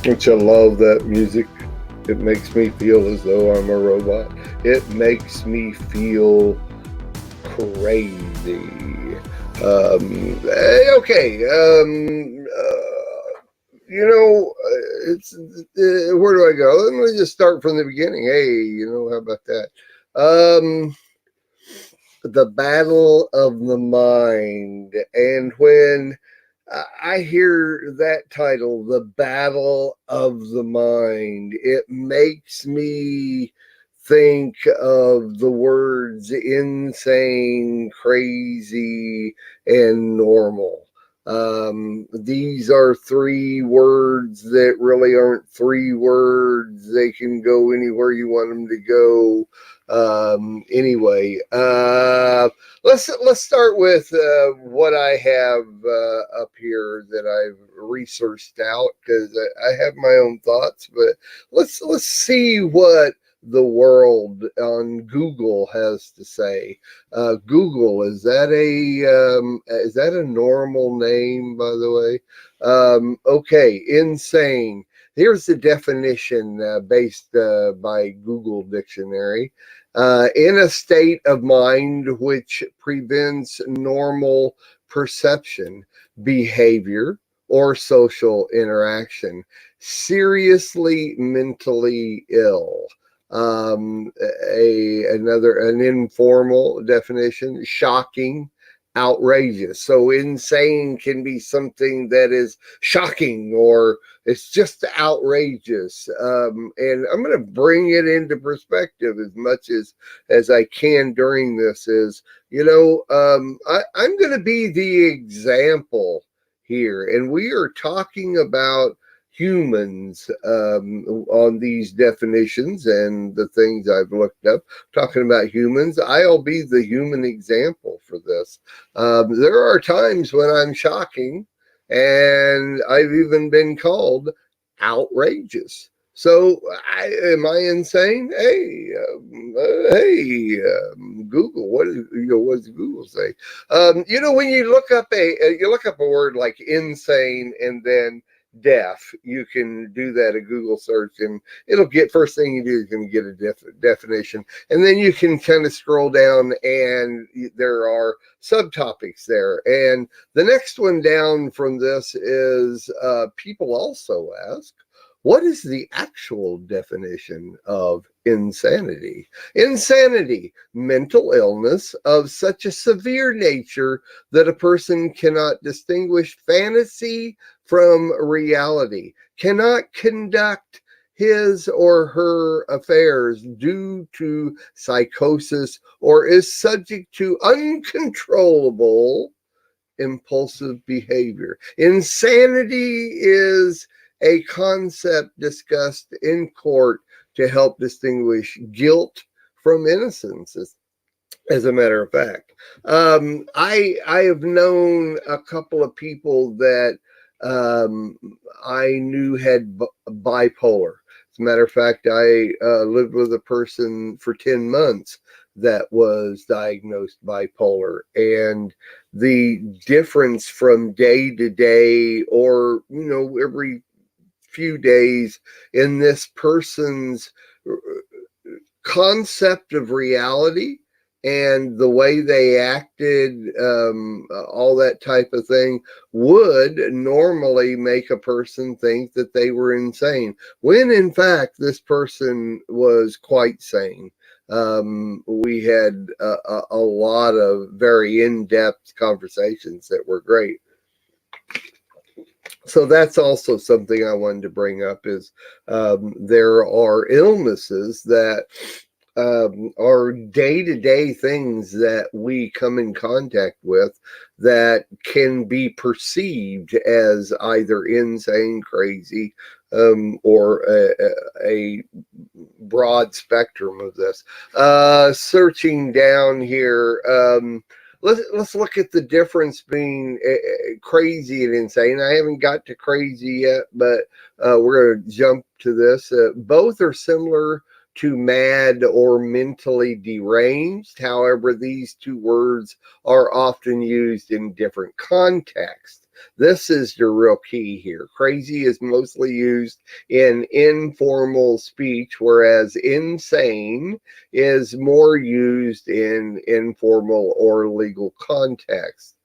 Which I love that music. It makes me feel as though I'm a robot. It makes me feel crazy. Okay. It's where do I go? Let me just start from the beginning. Hey, how about that? Um, the battle of the mind, and when I hear that title, The Battle of the Mind, it makes me think of the words insane, crazy, and normal. These are three words that really aren't three words. They can go anywhere you want them to go. Anyway, let's start with what I have up here that I've researched out because I have my own thoughts. But let's see what the world on Google has to say. Google, is that a normal name, by the way? Okay, insane. Here's the definition based by Google Dictionary. In a state of mind which prevents normal perception, behavior, or social interaction. Seriously mentally ill. An informal definition: shocking, outrageous. So insane can be something that is shocking or it's just outrageous. And I'm going to bring it into perspective as much as I can during this. I'm going to be the example here, and we are talking about humans on these definitions and the things I've looked up. Talking about humans, I'll be the human example for this. There are times when I'm shocking, and I've even been called outrageous. So, am I insane? Google. What does Google say? When you look up a word like insane and then deaf, you can do that a Google search, and it'll get first thing you do is going to get a definition, and then you can kind of scroll down, and there are subtopics there. And the next one down from this is people also ask, what is the actual definition of insanity? Insanity, mental illness of such a severe nature that a person cannot distinguish fantasy from reality, cannot conduct his or her affairs due to psychosis, or is subject to uncontrollable impulsive behavior. Insanity is a concept discussed in court to help distinguish guilt from innocence. As a matter of fact, I have known a couple of people that um, I knew had bipolar. As a matter of fact, I lived with a person for 10 months that was diagnosed bipolar, and the difference from day to day, or every few days, in this person's concept of reality and the way they acted, all that type of thing, would normally make a person think that they were insane, when in fact this person was quite sane. We had a lot of very in-depth conversations that were great. So that's also something I wanted to bring up is there are illnesses that are day-to-day things that we come in contact with that can be perceived as either insane, crazy, or a broad spectrum of this. Searching down here, let's look at the difference between crazy and insane. I haven't got to crazy yet, but we're going to jump to this. Both are similar to mad or mentally deranged. However, these two words are often used in different contexts. This is the real key here. Crazy is mostly used in informal speech, whereas insane is more used in informal or legal context.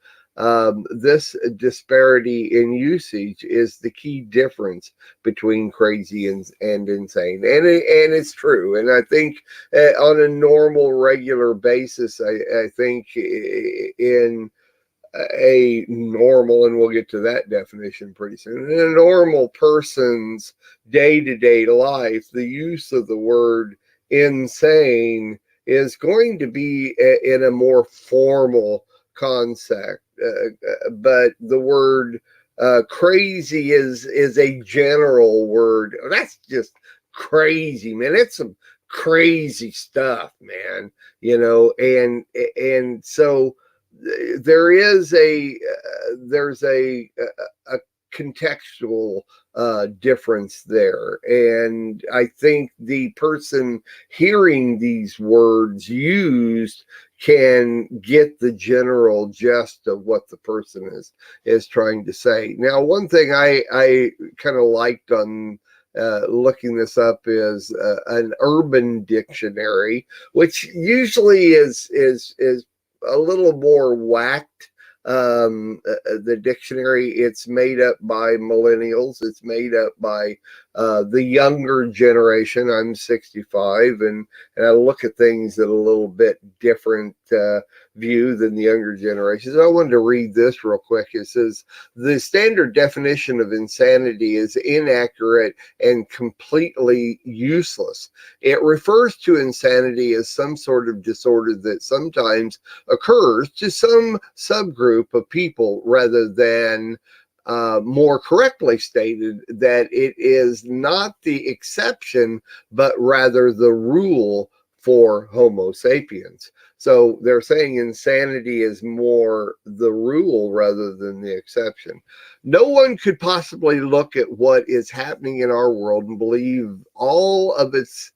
This disparity in usage is the key difference between crazy and insane. And it's true. And I think on a normal, regular basis, I think in a normal, and we'll get to that definition pretty soon, in a normal person's day-to-day life, the use of the word insane is going to be in a more formal concept. But the word crazy is a general word. That's just crazy, man. It's some crazy stuff, man. And so there is there's a contextual difference there, and I think the person hearing these words used can get the general gist of what the person is trying to say. Now, one thing I kind of liked on looking this up is an Urban Dictionary, which usually is a little more whacked. The dictionary, it's made up by millennials. It's made up by the younger generation. I'm 65, and I look at things at a little bit different view than the younger generations. I wanted to read this real quick. It says, the standard definition of insanity is inaccurate and completely useless. It refers to insanity as some sort of disorder that sometimes occurs to some subgroup of people, rather than more correctly stated that it is not the exception, but rather the rule for Homo sapiens. So they're saying insanity is more the rule rather than the exception. No one could possibly look at what is happening in our world and believe all of its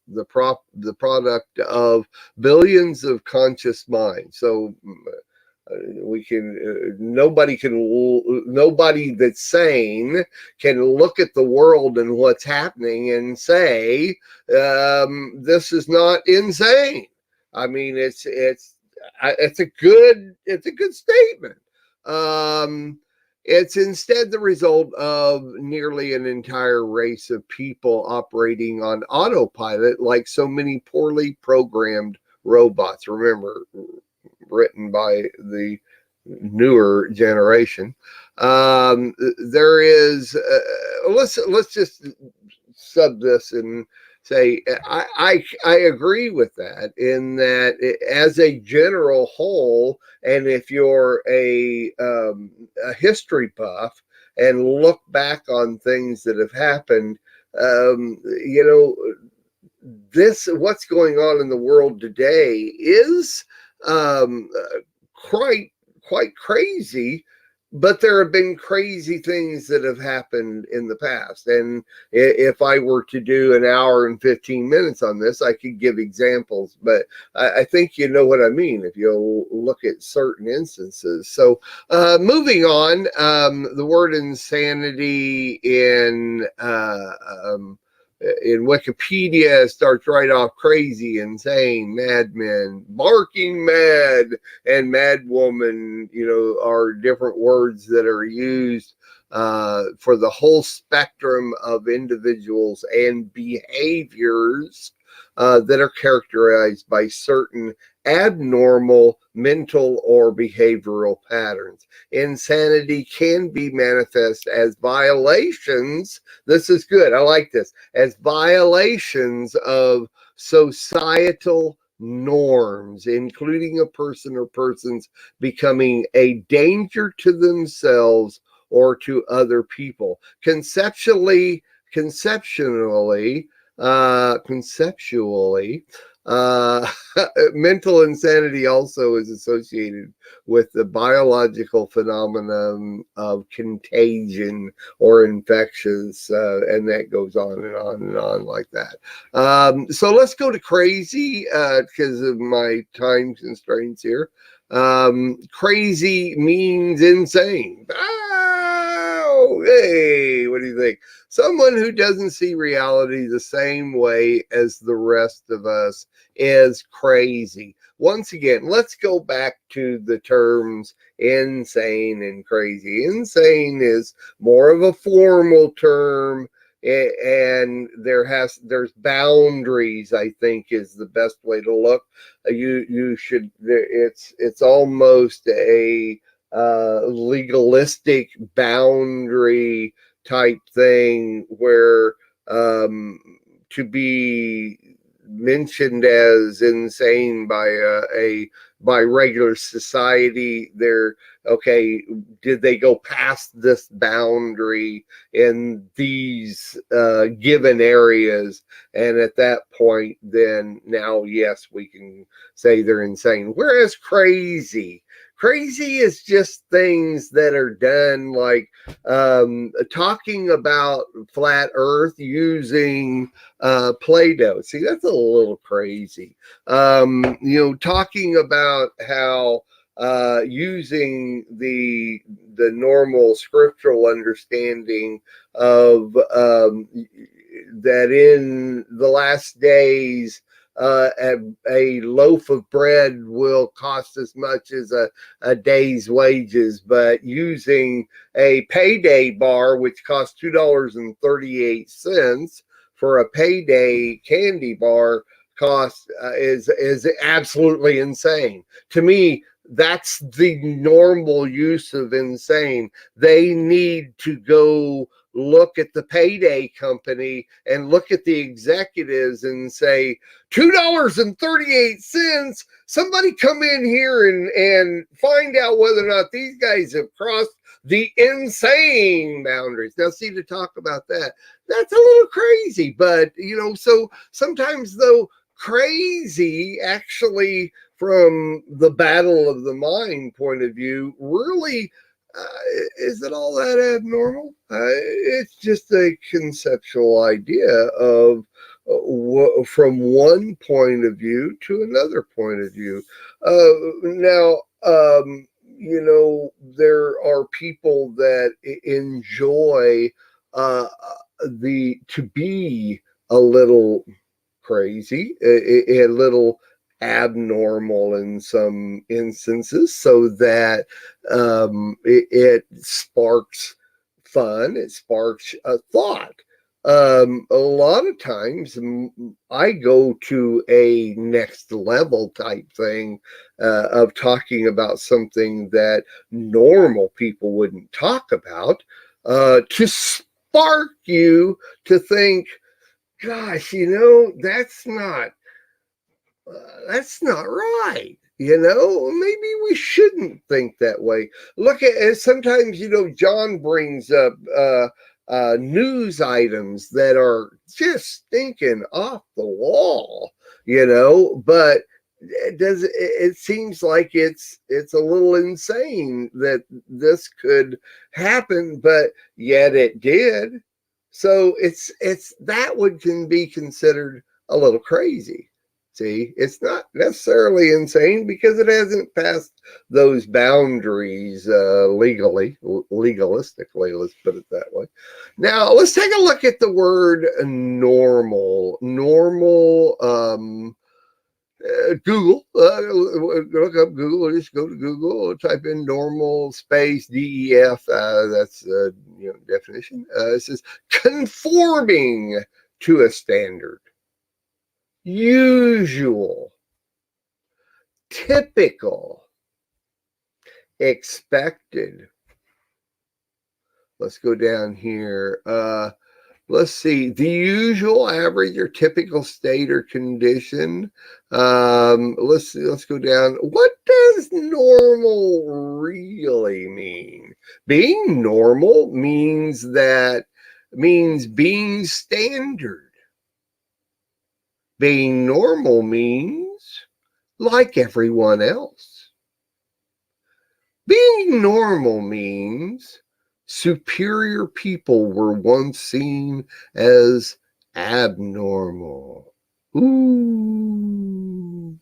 the product of billions of conscious minds. So nobody that's sane can look at the world and what's happening and say this is not insane. I mean, it's a good statement. It's instead the result of nearly an entire race of people operating on autopilot, like so many poorly programmed robots. Remember, written by the newer generation. There is let's just sub this and say I agree with that, in that as a general whole, and if you're a history buff and look back on things that have happened, what's going on in the world today is quite crazy, but there have been crazy things that have happened in the past. And if I were to do an hour and 15 minutes on this, I could give examples, but I think you know what I mean if you look at certain instances. So moving on, the word insanity in Wikipedia starts right off: crazy, insane, madman, barking mad, and madwoman, are different words that are used for the whole spectrum of individuals and behaviors that are characterized by certain abnormal mental or behavioral patterns. Insanity can be manifest as violations. This is good. I like this. As violations of societal norms, including a person or persons becoming a danger to themselves or to other people. Conceptually, Mental insanity also is associated with the biological phenomenon of contagion or infections, and that goes on and on and on like that. So let's go to crazy because of my time constraints here. Crazy means insane. Oh, hey, what do you think? Someone who doesn't see reality the same way as the rest of us is crazy. Once again, let's go back to the terms insane and crazy. Insane is more of a formal term, and there's boundaries, I think, is the best way to look. You should, it's almost a legalistic boundary type thing where to be mentioned as insane by by regular society, they're okay, did they go past this boundary in these given areas? And at that point, then now, yes, we can say they're insane. Whereas crazy is just things that are done, like talking about flat earth using Play-Doh. See, that's a little crazy. Talking about how using the normal scriptural understanding of that in the last days a loaf of bread will cost as much as a day's wages, but using a payday bar, which costs $2.38 for a payday candy bar, cost is absolutely insane. To me, that's the normal use of insane. They need to go look at the payday company and look at the executives and say, $2.38. Somebody come in here and find out whether or not these guys have crossed the insane boundaries. Now, see, to talk about that, that's a little crazy. But, so sometimes, though, crazy actually, from the battle of the mind point of view, really is it all that abnormal? It's just a conceptual idea of from one point of view to another point of view. Now, there are people that enjoy to be a little crazy, a little abnormal in some instances, so that it sparks fun, it sparks a thought. A lot of times I go to a next level type thing of talking about something that normal people wouldn't talk about, to spark you to think, gosh, that's not right. Maybe we shouldn't think that way. Look at sometimes, John brings up news items that are just stinking off the wall, but it seems like it's a little insane that this could happen, but yet it did. So it's that can be considered a little crazy. See, it's not necessarily insane because it hasn't passed those boundaries legalistically. Let's put it that way. Now, let's take a look at the word normal. Normal. Google, look up Google, just go to Google, type in normal space DEF. That's definition. It says conforming to a standard, usual, typical, expected. Let's go down here. Let's see, the usual, average, or typical state or condition. Let's go down. What does normal really mean? Being normal means being standard. Being normal means like everyone else. Being normal means superior people were once seen as abnormal. Ooh.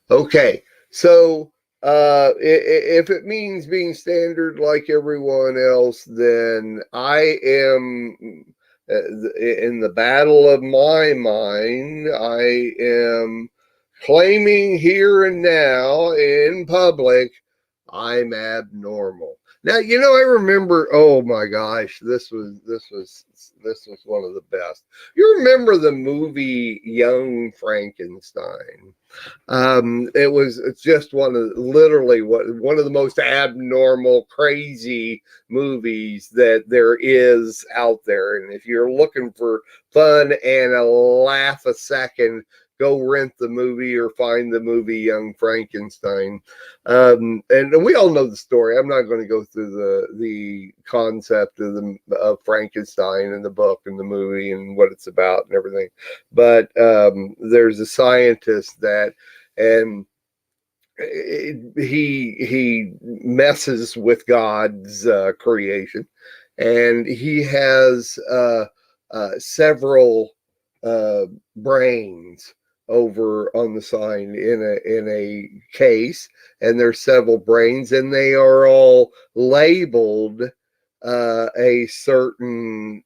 Okay, so if it means being standard like everyone else, then I am in the battle of my mind. I am claiming here and now in public, I'm abnormal. Now, I remember, oh my gosh, this was one of the best. You remember the movie Young Frankenstein? It's just one of the most abnormal, crazy movies that there is out there. And if you're looking for fun and a laugh a second, go rent the movie or find the movie Young Frankenstein. And we all know the story. I'm not going to go through the concept of Frankenstein and the book and the movie and what it's about and everything. But there's a scientist and he messes with God's creation, and he has several brains over on the sign in a case, and there's several brains, and they are all labeled a certain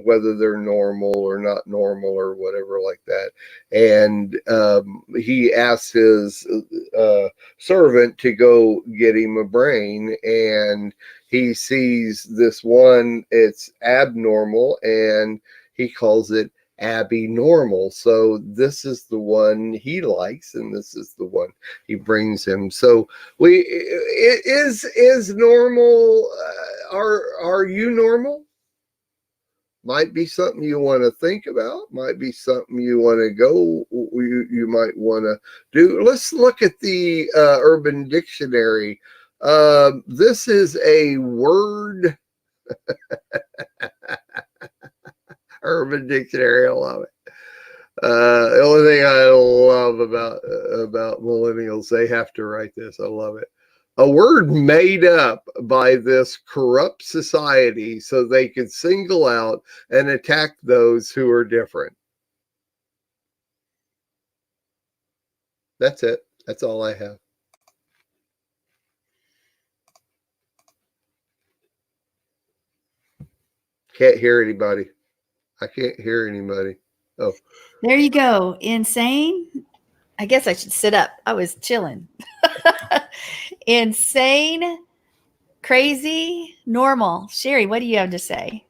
whether they're normal or not normal or whatever like that. And he asks his servant to go get him a brain, and he sees this one, it's abnormal, and he calls it Abby normal. So this is the one he likes, and this is the one he brings him. So is normal. Are you normal? Might be something you want to think about. Might be something you want to go. You might want to do. Let's look at the Urban Dictionary. This is a word. Urban Dictionary. I love it. The only thing I love about millennials, they have to write this. I love it. A word made up by this corrupt society so they could single out and attack those who are different. That's it. That's all I have. Can't hear anybody. I can't hear anybody. Oh. There you go. Insane. I guess I should sit up. I was chilling. Insane, crazy, normal. Sherry, what do you have to say?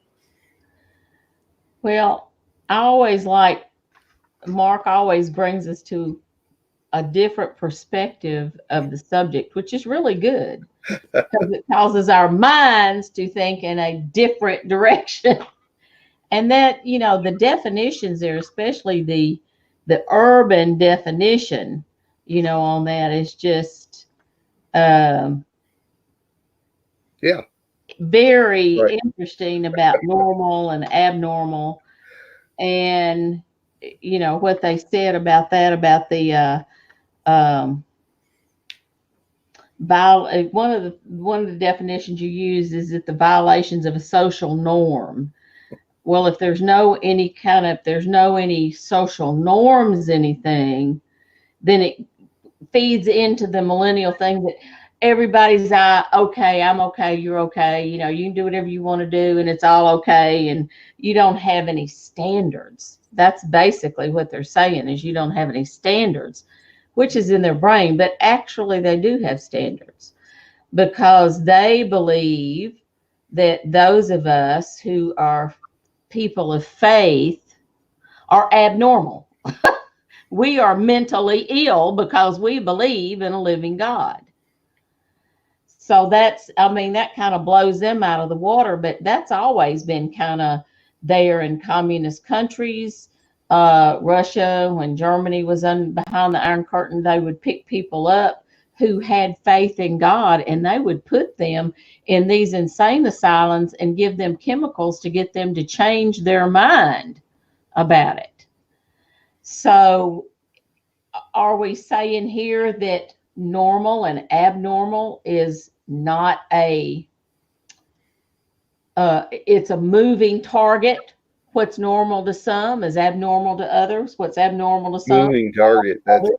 Well, I always like Mark always brings us to a different perspective of the subject, which is really good because it causes our minds to think in a different direction. And that, the definitions there, especially the urban definition, on that is just very interesting about normal and abnormal. And what they said about that, about the one of the definitions you use is that the violations of a social norm. Well, if there's no any social norms, anything, then it feeds into the millennial thing that everybody's okay, I'm okay, you're okay, you can do whatever you want to do and it's all okay, and you don't have any standards. That's basically what they're saying, is you don't have any standards, which is in their brain, but actually they do have standards because they believe that those of us who are people of faith are abnormal. We are mentally ill because we believe in a living God. So that kind of blows them out of the water, but that's always been kind of there in communist countries. Russia, when Germany was behind the Iron Curtain, they would pick people up who had faith in God, and they would put them in these insane asylums and give them chemicals to get them to change their mind about it. So are we saying here that normal and abnormal is not it's a moving target? What's normal to some is abnormal to others. What's abnormal to some, Moving target. That's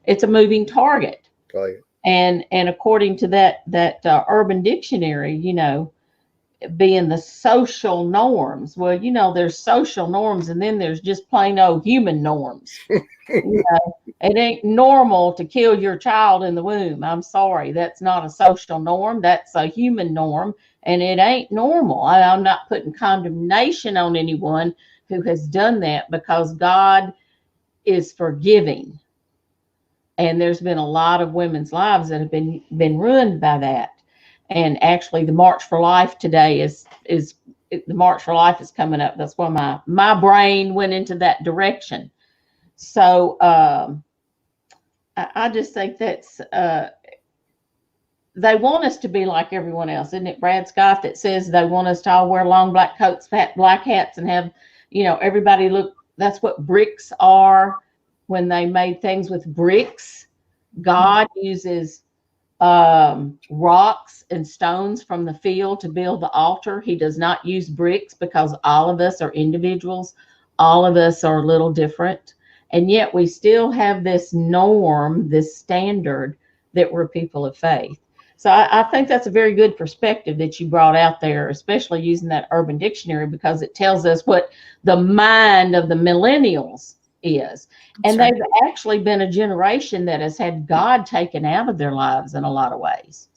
it's a moving target. good. And according to that Urban Dictionary, being the social norms. Well, there's social norms, and then there's just plain old human norms. It ain't normal to kill your child in the womb. I'm sorry, that's not a social norm. That's a human norm, and it ain't normal. I'm not putting condemnation on anyone who has done that, because God is forgiving. And there's been a lot of women's lives that have been ruined by that. And actually, the March for Life today is the March for Life is coming up. That's why my brain went into that direction. So I just think that's they want us to be like everyone else, isn't it, Brad Scott, that says they want us to all wear long black coats, fat black hats, and have everybody look. That's what bricks are. When they made things with bricks, God uses rocks and stones from the field to build the altar. He does not use bricks, because all of us are individuals. All of us are a little different. And yet we still have this norm, this standard, that we're people of faith. So I think that's a very good perspective that you brought out there, especially using that Urban Dictionary, because it tells us what the mind of the millennials is. And That's right. they've actually been a generation that has had God taken out of their lives in a lot of ways.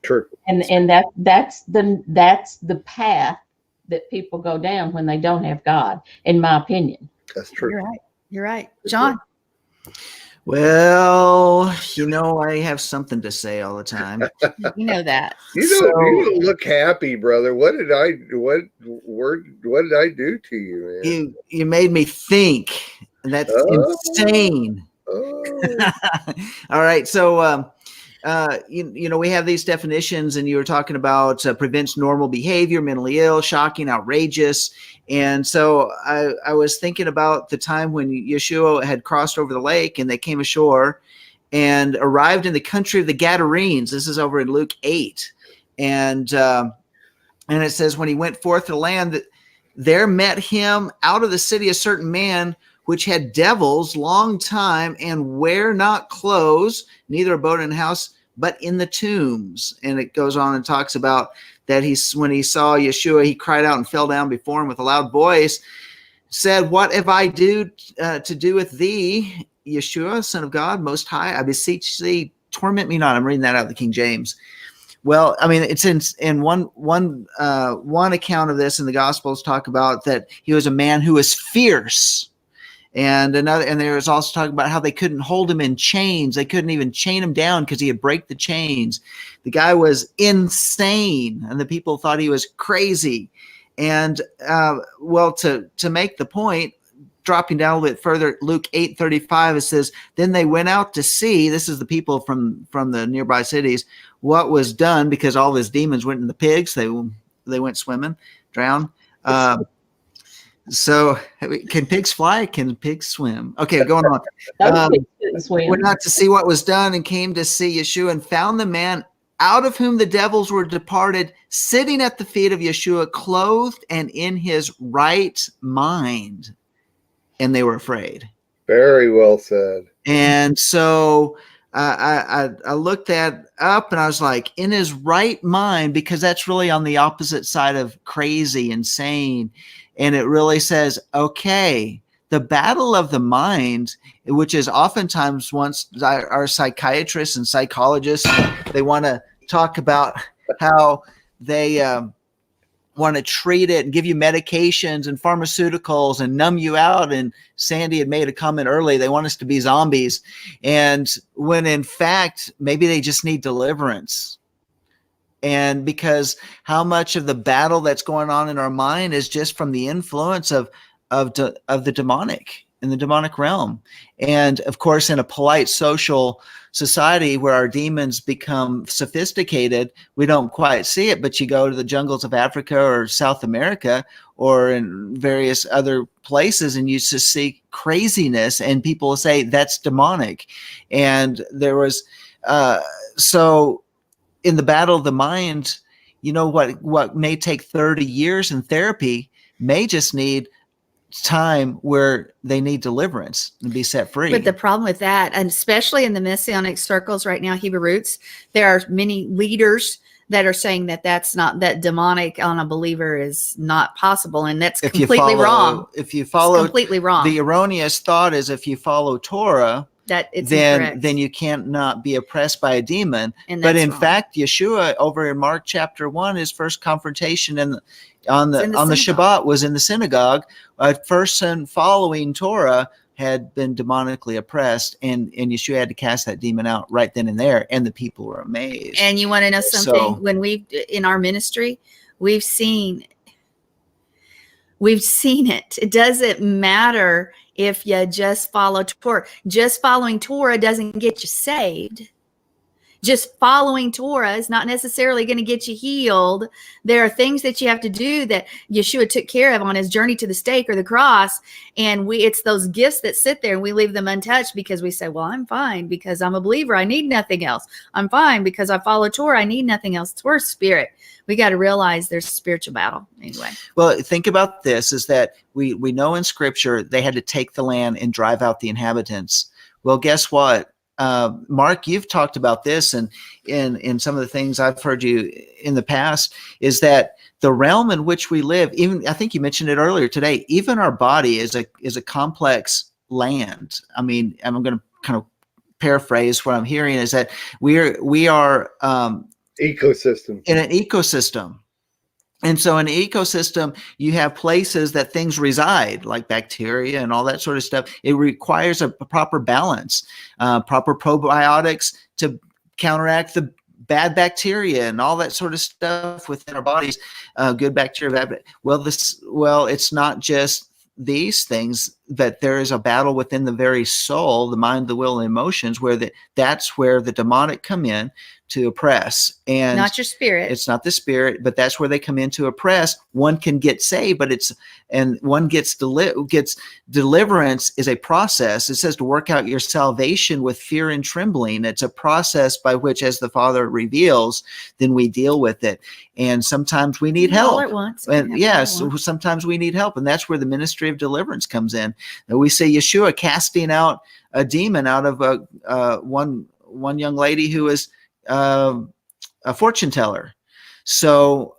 True. And that's the path that people go down when they don't have God, in my opinion. That's true. You're right. You're right. John. Well, I have something to say all the time. You know that. You don't look happy, brother. What did I do to you, man? You made me think. And that's insane. Oh. All right. So, we have these definitions, and you were talking about prevents normal behavior, mentally ill, shocking, outrageous. And so I was thinking about the time when Yeshua had crossed over the lake, and they came ashore and arrived in the country of the Gadarenes. This is over in Luke 8. And it says, when he went forth to the land, there met him out of the city a certain man which had devils long time, and wear not clothes, neither abode in house, but in the tombs. And it goes on and talks about that when he saw Yeshua, he cried out and fell down before him with a loud voice, said, "What have I to do with thee, Yeshua, Son of God, Most High? I beseech thee, torment me not." I'm reading that out of the King James. Well, I mean, it's in one account of this in the Gospels talk about that he was a man who was fierce. And there was also talking about how they couldn't hold him in chains. They couldn't even chain him down because he had break the chains. The guy was insane, and the people thought he was crazy. And to make the point, dropping down a little bit further, Luke 8:35, it says, "Then they went out to see," this is the people from the nearby cities, "what was done," because all his demons went in the pigs. They went swimming, drowned. So can pigs fly? Can pigs swim? Okay, going on. Went out to see what was done, and came to see Yeshua, and found the man out of whom the devils were departed, sitting at the feet of Yeshua, clothed and in his right mind. And they were afraid. Very well said. And so I looked that up, and I was like, in his right mind, because that's really on the opposite side of crazy, insane. And it really says, okay, the battle of the mind, which is oftentimes once our psychiatrists and psychologists, they want to talk about how they want to treat it and give you medications and pharmaceuticals and numb you out. And Sandy had made a comment early, they want us to be zombies. And when in fact, maybe they just need deliverance. And because how much of the battle that's going on in our mind is just from the influence of the demonic, in the demonic realm. And of course, in a polite social society where our demons become sophisticated, we don't quite see it, but you go to the jungles of Africa or South America, or in various other places, and you just see craziness, and people say that's demonic. And there was so in the battle of the mind, what may take 30 years in therapy may just need time where they need deliverance and be set free. But the problem with that, and especially in the Messianic circles right now, Hebrew roots, there are many leaders that are saying that that demonic on a believer is not possible, and that's completely wrong. If you follow, it's completely wrong. The erroneous thought is if you follow Torah, that it's incorrect. then you can't not be oppressed by a demon. And but in wrong. fact, Yeshua over in Mark chapter 1, his first confrontation on the synagogue. Shabbat was in the synagogue. A person following Torah had been demonically oppressed, and Yeshua had to cast that demon out right then and there, and the people were amazed. And you want to know something? When in our ministry, we've seen it. It doesn't matter if you just follow Torah. Just following Torah doesn't get you saved. Just following Torah is not necessarily going to get you healed. There are things that you have to do that Yeshua took care of on his journey to the stake or the cross. And it's those gifts that sit there and we leave them untouched because we say, well, I'm fine because I'm a believer. I need nothing else. I'm fine because I follow Torah. I need nothing else. Torah's spirit. We got to realize there's a spiritual battle anyway. Well, think about this, is that we know in scripture they had to take the land and drive out the inhabitants. Well, guess what? Mark, you've talked about this, and in some of the things I've heard you in the past, is that the realm in which we live, even I think you mentioned it earlier today, even our body is a complex land. I mean, I'm going to kind of paraphrase what I'm hearing, is that we are ecosystem in an ecosystem. And so in an ecosystem, you have places that things reside, like bacteria and all that sort of stuff. It requires a proper balance, proper probiotics to counteract the bad bacteria and all that sort of stuff within our bodies. Good bacteria, bad. Well, it's not just these things, that there is a battle within the very soul, the mind, the will, and emotions, where that's where the demonic come in to oppress. And not your spirit. It's not the spirit, but that's where they come in to oppress. One can get saved, but one gets deliverance is a process. It says to work out your salvation with fear and trembling. It's a process by which, as the Father reveals, then we deal with it. And sometimes we need help. All at once. And yes, sometimes we need help. And that's where the ministry of deliverance comes in. And we see Yeshua casting out a demon out of one young lady who is a fortune teller. So,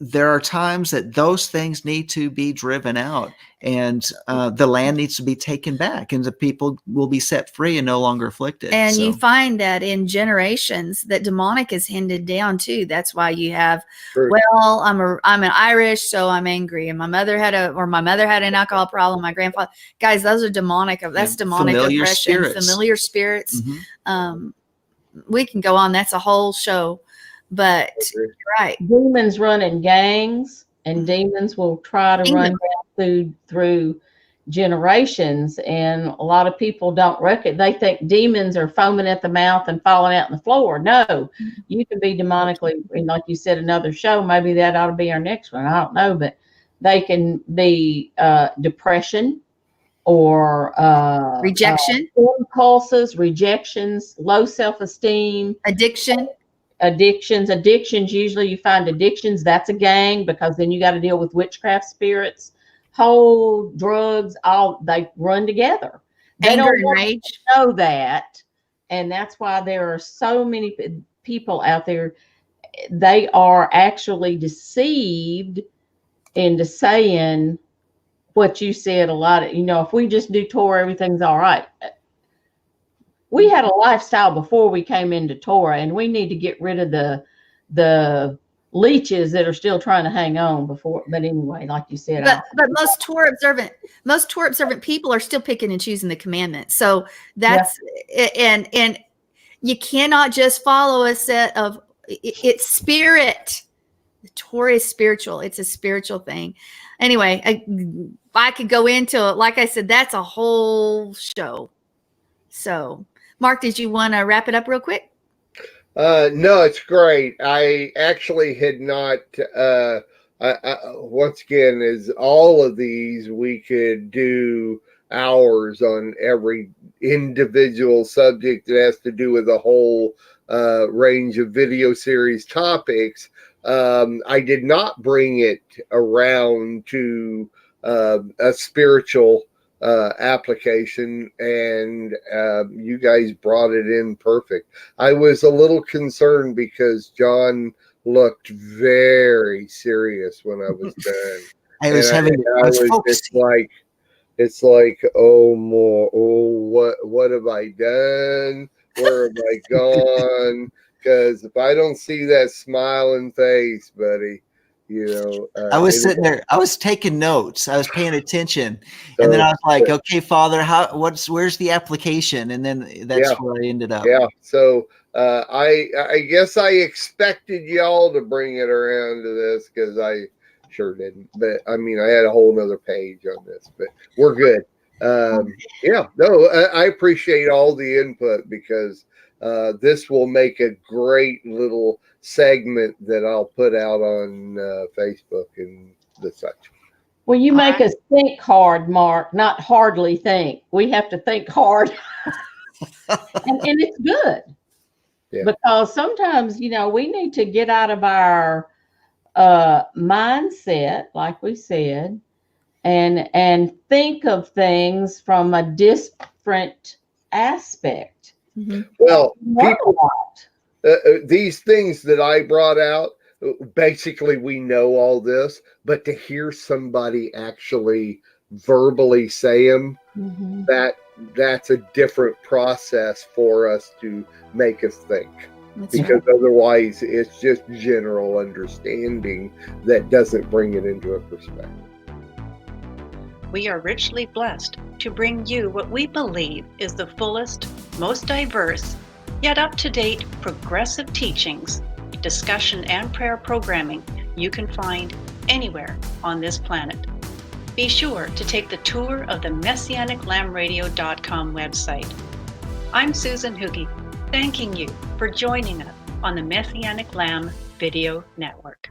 there are times that those things need to be driven out, and the land needs to be taken back, and the people will be set free and no longer afflicted. And you find that in generations that demonic is handed down too. That's why you have, well, I'm an Irish, so I'm angry, and my mother had an alcohol problem. My grandfather, guys, those are demonic. That's demonic oppression, familiar spirits. Mm-hmm. We can go on. That's a whole show, but you're right. Demons run in gangs, and demons will try to run down through generations. And a lot of people don't they think demons are foaming at the mouth and falling out on the floor. No, you can be demonically, like you said, another show. Maybe that ought to be our next one. I don't know, but they can be depression, or rejection, impulses, rejections, low self-esteem, addictions. Usually you find addictions, that's a gang, because then you got to deal with witchcraft spirits, whole drugs, all they run together. They anger don't and rage. know that, and that's why there are so many people out there. They are actually deceived into saying what you said a lot. If we just do Torah, everything's all right. We had a lifestyle before we came into Torah, and we need to get rid of the leeches that are still trying to hang on before. But anyway, like you said, but most Torah observant people are still picking and choosing the commandments. So that's and you cannot just follow a set of it's spirit. The Torah is spiritual. It's a spiritual thing. Anyway, I could go into it. Like I said, that's a whole show. So, Mark, did you want to wrap it up real quick? No, it's great. I actually had not, I once again, is all of these we could do hours on every individual subject that has to do with a whole range of video series topics. I did not bring it around to a spiritual application, and you guys brought it in perfect. I was a little concerned because John looked very serious when I was done. I was focusing. It's like, oh, what have I done? Where have I gone? Because if I don't see that smiling face, buddy, I was sitting there. I was taking notes. I was paying attention, So, and then I was like, "Okay, Father, where's the application?" And then that's where I ended up. Yeah. So I guess I expected y'all to bring it around to this, because I sure didn't. But I mean, I had a whole nother page on this, but we're good. I appreciate all the input, because this will make a great little segment that I'll put out on Facebook and the such. Well, you make us think hard, Mark, not hardly think. We have to think hard. and it's good. Yeah. Because sometimes, we need to get out of our mindset, like we said, and think of things from a different aspect. Mm-hmm. Well, Learn a lot. these things that I brought out, basically we know all this, but to hear somebody actually verbally say them, Mhm. that's a different process for us to make us think. That's Because otherwise it's just general understanding that doesn't bring it into a perspective. We are richly blessed to bring you what we believe is the fullest, most diverse, yet up-to-date progressive teachings, discussion, and prayer programming you can find anywhere on this planet. Be sure to take the tour of the MessianicLambRadio.com website. I'm Susan Hoogie, thanking you for joining us on the Messianic Lamb Video Network.